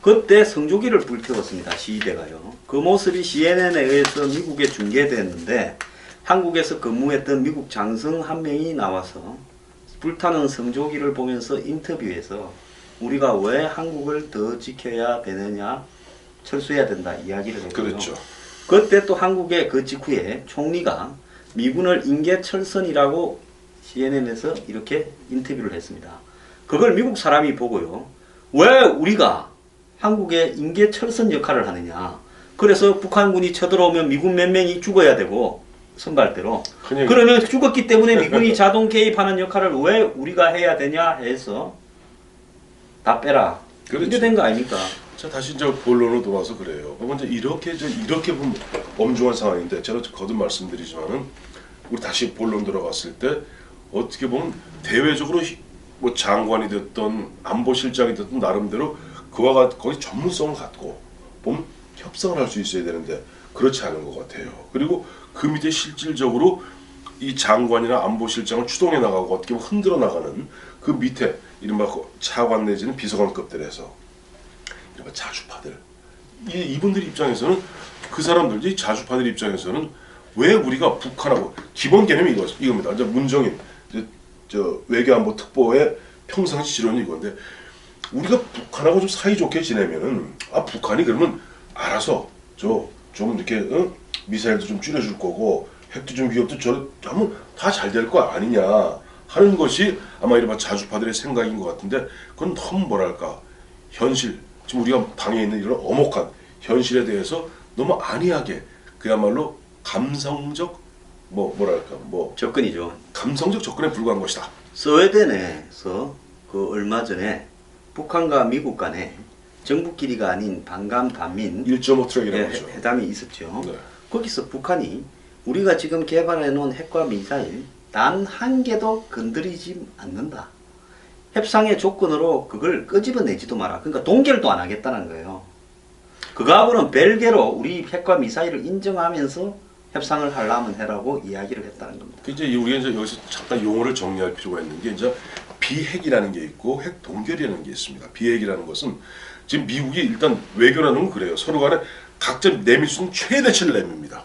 그때 성조기를 불태웠습니다. 시위대가요. 그 모습이 CNN에 의해서 미국에 중계됐는데 한국에서 근무했던 미국 장성 한 명이 나와서 불타는 성조기를 보면서 인터뷰에서 우리가 왜 한국을 더 지켜야 되느냐, 철수해야 된다 이야기를 했고요. 그렇죠. 그때 또 한국의 그 직후에 총리가 미군을 인계철선이라고 CNN에서 이렇게 인터뷰를 했습니다. 그걸 미국 사람이 보고요. 왜 우리가 한국의 인계철선 역할을 하느냐. 그래서 북한군이 쳐들어오면 미군 몇 명이 죽어야 되고 선발대로. 그러면 죽었기 때문에 미군이 자동 개입하는 역할을 왜 우리가 해야 되냐 해서 다 빼라. 그렇죠. 이렇게 된 거 아닙니까? 자, 다시 이제 본론으로 돌아와서 그래요. 먼저 이렇게 보면 엄중한 상황인데 제가 거듭 말씀드리지만은 우리 다시 본론 들어갔을 때 어떻게 보면 대외적으로 뭐 장관이 됐던 안보실장이 됐던 나름대로 그와 거의 전문성을 갖고 보면 협상을 할 수 있어야 되는데 그렇지 않은 것 같아요. 그리고 그 밑에 실질적으로 이 장관이나 안보실장을 추동해 나가고 어떻게 보면 흔들어 나가는 그 밑에 이른바 차관 내지는 비서관급들에서 이른바 자주파들 이분들 입장에서는 그 사람들 이 자주파들 입장에서는 왜 우리가 북한하고 기본 개념이 이겁니다. 이제 문정인 저 외교안보 특보의 평상시 지론이 이건데 우리가 북한하고 좀 사이좋게 지내면은 북한이 그러면 알아서 좀 이렇게 미사일도 좀 줄여줄 거고 핵도 좀 위협도 하면 다 잘 될 거 아니냐 하는 것이 아마 이른바 자주파들의 생각인 것 같은데 그건 너무 뭐랄까 현실 지금 우리가 당해 있는 이런 엄혹한 현실에 대해서 너무 안이하게 그야말로 감성적 접근이죠. 감성적 접근에 불과한 것이다. 스웨덴에서 그 얼마 전에 북한과 미국 간에 정부끼리가 아닌 반감 반민 1.5 트랙이라고 하죠. 회담이 있었죠. 네. 거기서 북한이 우리가 지금 개발해 놓은 핵과 미사일 단 한 개도 건드리지 않는다. 협상의 조건으로 그걸 끄집어내지도 마라. 그러니까 동결도 안 하겠다는 거예요. 그거하고는 별개로 우리 핵과 미사일을 인정하면서 협상을 하려면 해라고 이야기를 했다는 겁니다. 이제 우리가 이제 여기서 잠깐 용어를 정리할 필요가 있는 게 이제 비핵이라는 게 있고 핵 동결이라는 게 있습니다. 비핵이라는 것은 지금 미국이 일단 외교라는 건 그래요. 서로 간에 각자 내밀 수 있는 최대치를 내밉니다.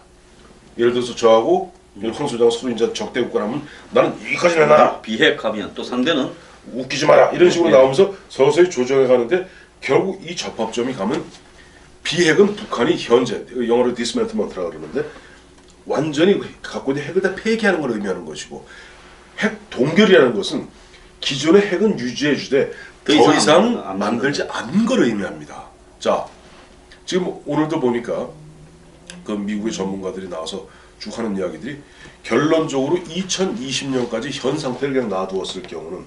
예를 들어서 저하고 황 소장 서로 이제 적대 국가라면 나는 여기까지 내놔. 비핵하면 또 상대는 웃기지 마라. 이런 식으로 나오면서 서서히 조정해 가는데 결국 이 접합점이 가면 비핵은 북한이 현재 영어로 디스맨틀먼트라고 그러는데 완전히 갖고 있는 핵을 다 폐기하는 걸 의미하는 것이고 핵 동결이라는 것은 기존의 핵은 유지해 주되 더 이상 만들지 않는 걸 의미합니다. 자, 지금 오늘도 보니까 그 미국의 전문가들이 나와서 쭉 하는 이야기들이 결론적으로 2020년까지 현 상태를 그냥 놔두었을 경우는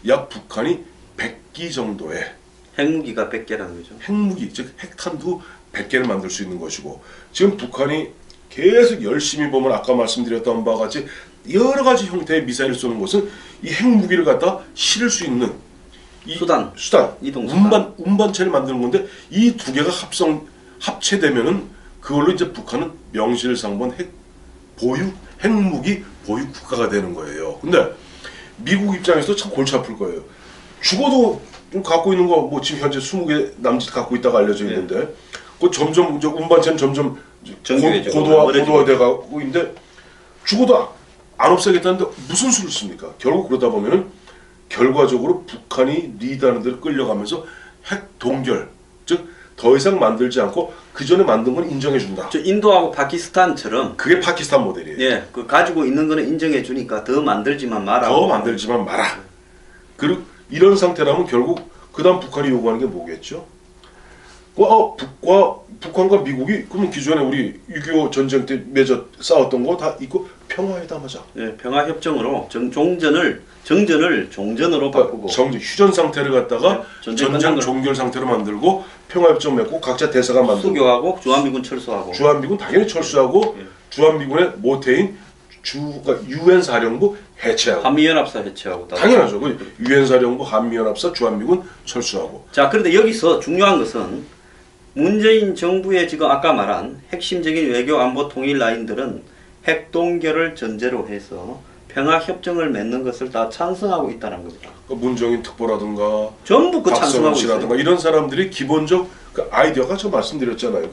약 북한이 100기 정도의 핵무기가 100개라는 거죠. 핵무기, 즉 핵탄두 100개를 만들 수 있는 것이고 지금 북한이 계속 열심히 보면 아까 말씀드렸던 바와 같이 여러 가지 형태의 미사일을 쏘는 것은 이 핵무기를 갖다 실을 수 있는 이 수단, 이동 수단. 운반체를 만드는 건데 이 두 개가 합체되면은 그걸로 이제 북한은 명실상부한 핵무기 보유 국가가 되는 거예요. 근데 미국 입장에서 참 골치 아플 거예요. 죽어도 좀 갖고 있는 거 뭐 지금 현재 20개 남짓 갖고 있다가 알려져 있는데 그 점점 이제 운반체는 점점 고도화돼 가고 있는데 죽어도 안 없애겠다는데 무슨 수를 씁니까? 결국 그러다 보면은 결과적으로 북한이 리드하는 대로 끌려가면서 핵 동결, 즉 더 이상 만들지 않고 그 전에 만든 건 인정해 준다. 저 인도하고 파키스탄처럼 그게 파키스탄 모델이에요. 예, 그 가지고 있는 거는 인정해 주니까 더 만들지만 마라. 그리고 이런 상태라면 결국 그다음 북한이 요구하는 게 뭐겠죠? 북한과 미국이 그러면 기존에 우리 6.25 전쟁 때 싸웠던 거 다 있고 평화회담하자. 예, 평화협정으로 정전을 종전으로 바꾸고 휴전 상태를 갖다가 전쟁 종결 상태로 만들고 평화협정 맺고 각자 대사관 만들고 수교하고 주한미군 철수하고 주한미군 당연히 철수하고 주한미군의 모태인 유엔 사령부 해체하고 한미연합사 해체하고 당연하죠. 유엔 사령부 한미연합사 주한미군 철수하고 자 그런데 여기서 중요한 것은 문재인 정부의 지금 아까 말한 핵심적인 외교 안보 통일 라인들은 핵 동결을 전제로 해서 평화 협정을 맺는 것을 다 찬성하고 있다는 겁니다. 문정인 특보라든가 전부 그 박성훈 찬성하고 씨라든가 있어요. 이런 사람들이 기본적 그 아이디어가 저 말씀드렸잖아요.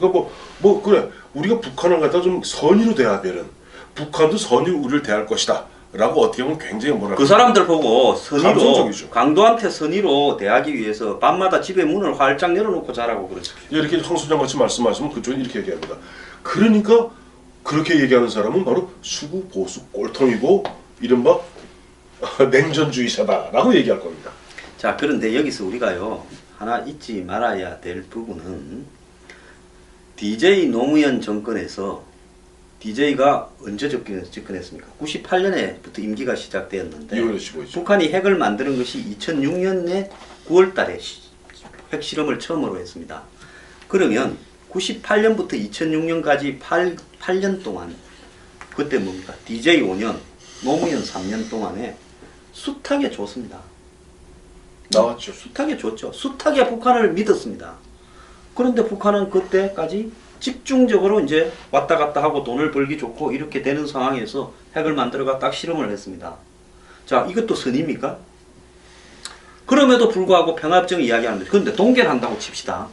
뭐 그래 우리가 북한을 갖다 좀 선의로 대하면은 북한도 선의로 우리를 대할 것이다라고 어떻게 보면 굉장히 뭐랄까 그 사람들 보고 선의로 감성적이죠. 강도한테 선의로 대하기 위해서 밤마다 집에 문을 활짝 열어놓고 자라고 그러죠. 이렇게 황 소장 같이 말씀하시면 그쪽은 이렇게 얘기합니다. 그러니까 그렇게 얘기하는 사람은 바로 수구 보수 꼴통이고 이른바 냉전주의자다라고 얘기할 겁니다. 자, 그런데 여기서 우리가요 하나 잊지 말아야 될 부분은 DJ 노무현 정권에서 DJ가 언제 집권했습니까? 98년에부터 임기가 시작되었는데 2월 15일. 북한이 핵을 만드는 것이 2006년에 9월 달에 핵실험을 처음으로 했습니다. 그러면 98년부터 2006년까지 8년 동안 그때 뭡니까? DJ 5년, 노무현 3년 동안에 숱하게 줬습니다. 나왔죠. 숱하게 줬죠. 숱하게 북한을 믿었습니다. 그런데 북한은 그때까지 집중적으로 이제 왔다 갔다 하고 돈을 벌기 좋고 이렇게 되는 상황에서 핵을 만들어가 딱 실험을 했습니다. 자, 이것도 선입니까? 그럼에도 불구하고 평화협정 이야기하는데 그런데 동결한다고 칩시다.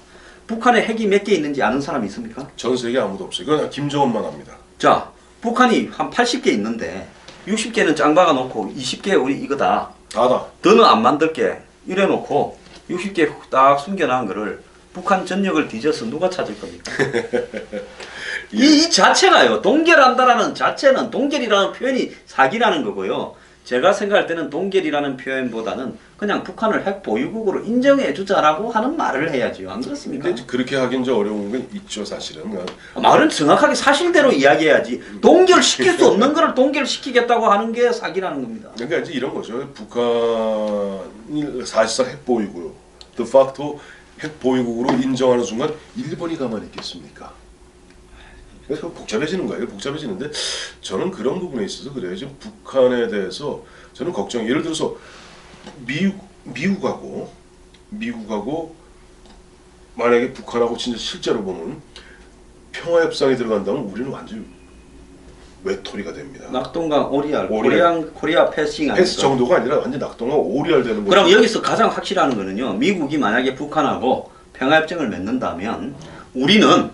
북한에 핵이 몇 개 있는지 아는 사람이 있습니까? 전 세계 아무도 없어요. 그건 김정은만 합니다. 자, 북한이 한 80개 있는데 60개는 짱박아 놓고 20개 우리 이거다. 다다. 더는 안 만들게 이래 놓고 60개 딱 숨겨놓은 거를 북한 전역을 뒤져서 누가 찾을 겁니까? 이 자체가요. 동결한다라는 자체는 동결이라는 표현이 사기라는 거고요. 제가 생각할 때는 동결이라는 표현보다는 그냥 북한을 핵 보유국으로 인정해 주자라고 하는 말을 해야죠. 안 그렇습니까? 근데 그렇게 하긴 좀 어려운 건 있죠, 사실은. 말은 정확하게 사실대로 이야기해야지. 동결시킬 수 없는 거를 동결시키겠다고 하는 게 사기라는 겁니다. 그러니까 이제 이런 거죠. 북한이 사실상 핵 보유고요. 드facto 핵 보유국으로 인정하는 순간 일본이 가만히 있겠습니까? 그래서 복잡해지는 거예요. 복잡해지는데 저는 그런 부분에 있어서 그래요. 지금 북한에 대해서 저는 걱정. 예를 들어서 미국하고 만약에 북한하고 진짜 실제로 보면 평화 협상에 들어간다면 우리는 완전 외톨이가 됩니다. 낙동강 오리알, 오리알. 코리아 패싱 아닙니까? 패스 정도가 아니라 완전 낙동강 오리알 되는 거죠. 그럼 여기서 가장 확실한 거는요. 미국이 만약에 북한하고 평화협정을 맺는다면 우리는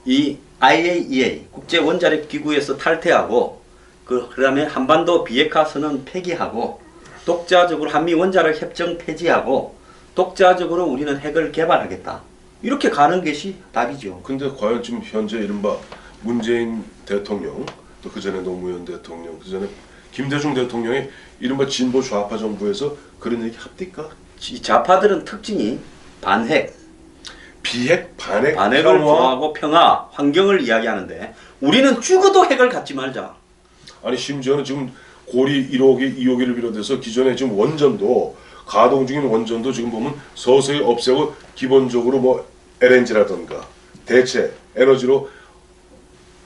이 IAEA 국제 원자력 기구에서 탈퇴하고 그다음에 한반도 비핵화 선언 폐기하고 독자적으로 한미 원자력 협정 폐지하고 독자적으로 우리는 핵을 개발하겠다. 이렇게 가는 것이 답이죠. 근데 과연 지금 현재 이른바 문재인 대통령 또 그전에 노무현 대통령 그전에 김대중 대통령의 이른바 진보 좌파 정부에서 그런 얘기 합니까? 이 좌파들은 특징이 반핵, 비핵, 반핵, 반핵을 평화. 좋아하고 평화, 환경을 이야기하는데 우리는 죽어도 핵을 갖지 말자. 아니 심지어는 지금 고리 1호기, 2호기를 비롯해서 기존에 지금 원전도 가동 중인 원전도 지금 보면 서서히 없애고 기본적으로 뭐 LNG라든가 대체 에너지로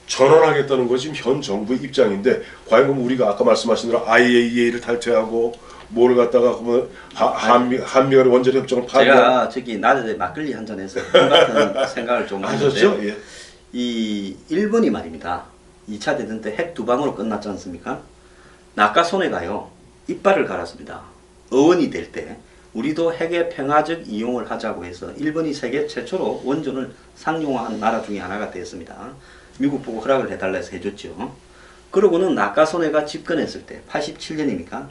전환하겠다는 것이 현 정부의 입장인데 과연 그럼 우리가 아까 말씀하신 대로 IAEA를 탈퇴하고 뭐를 갖다가 뭐 한미 간의 원자력 협정을 파기하고 제가 저기 낮에 막걸리 한잔 해서 똑같은 생각을 좀 하셨죠? 하는데 예. 이 일본이 말입니다. 2차 대전 때 핵 두 방으로 끝났지 않습니까? 낙하손해가요. 이빨을 갈았습니다. 어원이 될 때 우리도 핵의 평화적 이용을 하자고 해서 일본이 세계 최초로 원전을 상용화한 나라 중에 하나가 되었습니다. 미국 보고 허락을 해달라 해서 해줬죠. 그러고는 낙하손해가 집권했을 때 87년입니까?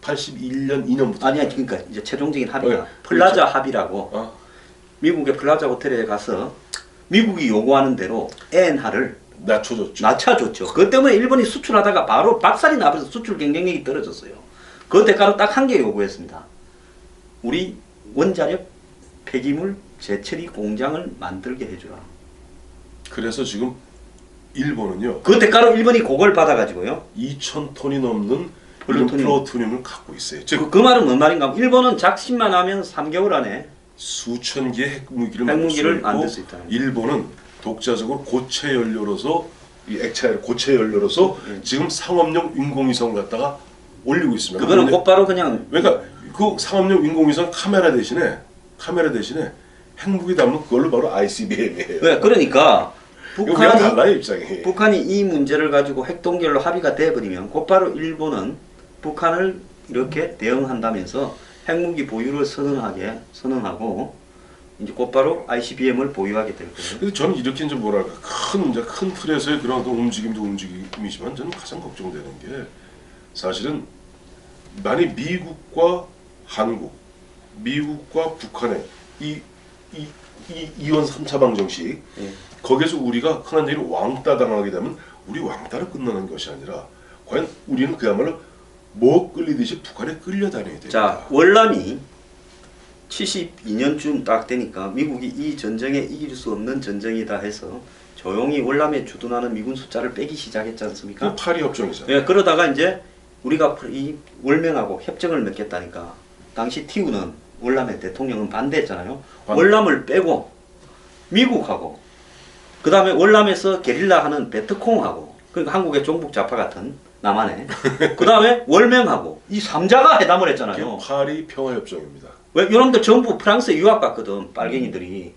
81년 2년부터 아니야, 그러니까 이제 최종적인 합의가 네, 플라자 그렇죠. 합의라고 미국의 플라자 호텔에 가서 미국이 요구하는 대로 엔하를 낮춰줬죠. 낮춰줬죠. 그것 때문에 일본이 수출하다가 바로 박살이 나버려서 수출 경쟁력이 떨어졌어요. 그 대가로 딱 한 개 요구했습니다. 우리 원자력 폐기물 재처리 공장을 만들게 해주라. 그래서 지금 일본은요 그 대가로 일본이 그걸 받아가지고요. 2,000톤이 넘는 플루토늄. 플루토늄을 갖고 있어요. 즉 그 말은 뭔 말인가? 일본은 작심만 하면 3개월 안에 수천 개의 핵무기를 핵무기를 만들 만들 수 수 있고 있다는 일본은 독자적으로 고체 연료로서 이 액체 고체 연료로서 지금 상업용 인공위성을 갖다가 올리고 있습니다. 그거는 곧바로 그냥 그러니까 그 상업용 인공위성 카메라 대신에 핵무기 담는 그걸로 바로 ICBM이에요. 왜? 그러니까 우리랑 달라요 입장이. 북한이 이 문제를 가지고 핵동결로 합의가 돼버리면 곧바로 일본은 북한을 이렇게 대응한다면서 핵무기 보유를 선언하고 이제 곧바로 ICBM을 보유하게 될 거예요. 근데 저는 이렇게 이제 뭐랄까 큰 틀에서의 그런 어떤 움직임도 움직임이지만 저는 가장 걱정되는 게 사실은 만약 미국과 한국, 미국과 북한의 이 이원 3차 방정식 거기에서 우리가 흔한 얘기로 왕따 당하게 되면 우리 왕따로 끝나는 것이 아니라 과연 우리는 그야말로 뭐 끌리듯이 북한에 끌려다녀야 됩니다. 자, 월남이 72년쯤 딱 되니까 미국이 이 전쟁에 이길 수 없는 전쟁이다 해서 조용히 월남에 주둔하는 미군 숫자를 빼기 시작했지 않습니까? 파리 협정이잖아요. 예, 그러다가 이제 우리가 이 월명하고 협정을 맺겠다니까 당시 TU는 월남의 대통령은 반대했잖아요. 월남을 빼고 미국하고 그 다음에 월남에서 게릴라 하는 베트콩하고 그러니까 한국의 종북 좌파 같은 남한에 그 다음에 월명하고 이 3자가 회담을 했잖아요. 파리 평화협정입니다. 왜 여러분들 전부 프랑스에 유학 갔거든 빨갱이들이.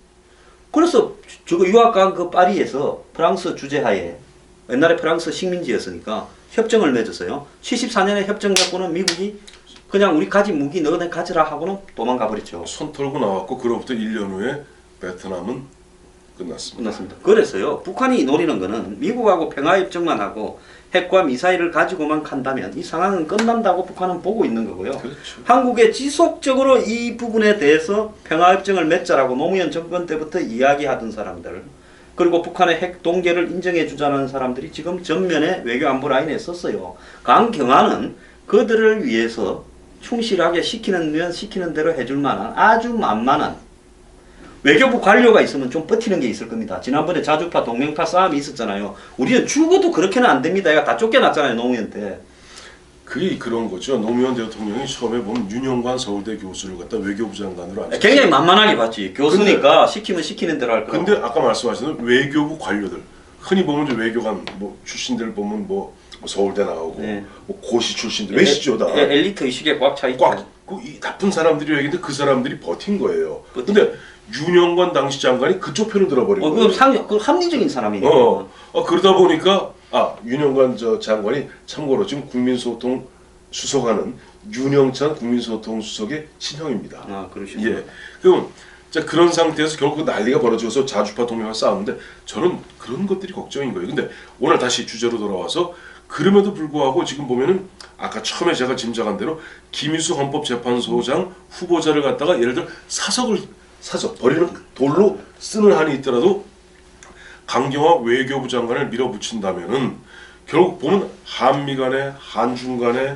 그래서 저거 유학 간 그 파리에서 프랑스 주재하에 옛날에 프랑스 식민지였으니까 협정을 맺었어요. 74년에 협정 갖고는 미국이 그냥 우리 가진 무기 너네 가지라 하고는 도망가 버렸죠. 손 털고 나왔고 그로부터 1년 후에 베트남은 끝났습니다. 그래서요. 북한이 노리는 거는 미국하고 평화협정만 하고 핵과 미사일을 가지고만 간다면 이 상황은 끝난다고 북한은 보고 있는 거고요. 그렇죠. 한국에 지속적으로 이 부분에 대해서 평화협정을 맺자라고 노무현 정권 때부터 이야기하던 사람들 그리고 북한의 핵 동결을 인정해 주자는 사람들이 지금 전면에 외교안보 라인에 섰어요. 강경화는 그들을 위해서 충실하게 시키는 대로 해줄 만한 아주 만만한 외교부 관료가 있으면 좀 버티는 게 있을 겁니다. 지난번에 자주파 동맹파 싸움이 있었잖아요. 우리는 죽어도 그렇게는 안 됩니다. 얘가 다 쫓겨났잖아요. 노무현 때. 그게 그런 거죠. 노무현 대통령이 처음에 보면 윤영관 서울대 교수를 갖다 외교부 장관으로 앉혔어요. 굉장히 만만하게 봤지. 교수니까 시키면 시키는 대로 할 거라고. 근데 아까 말씀하신 외교부 관료들 흔히 보면 이제 외교관 뭐 출신들 보면 뭐 서울대 나오고 네. 뭐 고시 출신들 외시죠 다. 엘리트 의식에 꽉 차 있죠. 꽉이 나쁜 사람들이 얘기인데 그 사람들이 버틴 거예요. 근데 윤영관 당시 장관이 그쪽 편을 들어버린 거예요. 그 합리적인 사람이니까. 그러다 보니까 윤영관 저 장관이 참고로 지금 국민소통 수석하는 윤영찬 국민소통 수석의 친형입니다. 그러시군요. 예. 그럼 자 그런 상태에서 결국 난리가 벌어져서 자주파 동맹과 싸우는데 저는 그런 것들이 걱정인 거예요. 근데 오늘 다시 주제로 돌아와서 그럼에도 불구하고 지금 보면은 아까 처음에 제가 짐작한 대로 김일수 헌법재판소장 후보자를 갖다가 예를 들어 사석 버리는 돌로 쓰는 한이 있더라도 강경화 외교부 장관을 밀어붙인다면은 결국 보면 한미 간에 한중 간에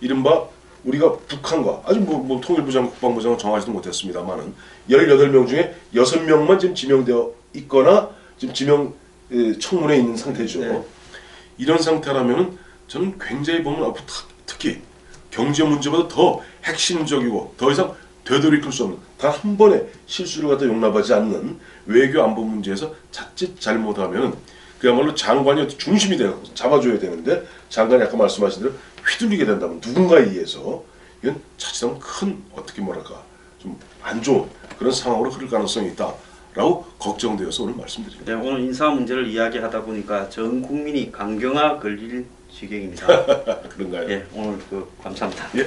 이른바 우리가 북한과 아직 뭐 통일부 장관 국방부 장관 정하지도 못했습니다만은 18명 중에 6명만 지금 지명되어 있거나 지금 지명 청문회에 있는 상태죠. 네. 이런 상태라면은 저는 굉장히 보면 특히 경제 문제보다 더 핵심적이고 더 이상 되돌이킬 수 없는 단 한 번의 실수를 갖다 용납하지 않는 외교 안보 문제에서 자칫 잘못하면 그야말로 장관이 중심이 되고 잡아줘야 되는데 장관이 아까 말씀하신 대로 휘둘리게 된다면 누군가에 의해서 이건 자칫하면 큰 어떻게 뭐랄까 좀 안 좋은 그런 상황으로 흐를 가능성이 있다라고 걱정되어서 오늘 말씀드립니다. 네, 오늘 인사 문제를 이야기하다 보니까 전 국민이 강경화 걸릴 지경입니다. 그런가요? 예, 오늘 감사합니다. 예.